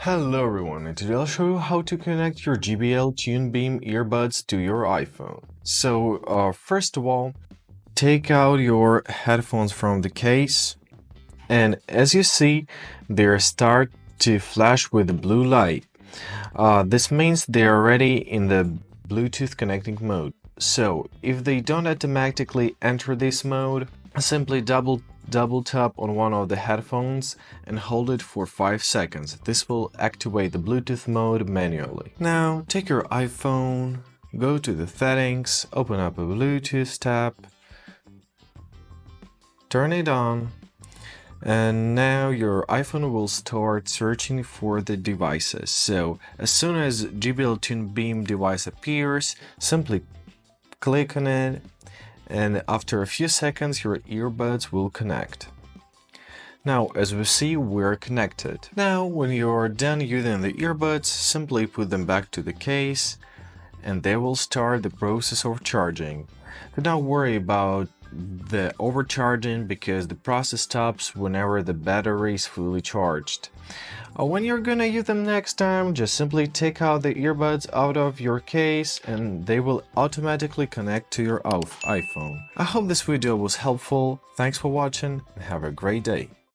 Hello everyone, and today I'll show you how to connect your JBL Tune Beam earbuds to your iPhone. So first of all, take out your headphones from the case, and as you see, they start to flash with a blue light. This means they are already in the Bluetooth connecting mode. So if they don't automatically enter this mode, simply double tap on one of the headphones and hold it for 5 seconds. This will activate the Bluetooth mode manually. Now take your iPhone, go to the settings, open up a Bluetooth tab, turn it on, and now your iPhone will start searching for the devices. So as soon as JBL Tune Beam device appears, simply click on it, and after a few seconds your earbuds will connect. Now as we see, we're connected. Now when you're done using the earbuds, simply put them back to the case and they will start the process of charging. Do not worry about the overcharging because the process stops whenever the battery is fully charged. When you're gonna use them next time, just simply take out the earbuds out of your case and they will automatically connect to your iPhone. I hope this video was helpful. Thanks for watching and have a great day.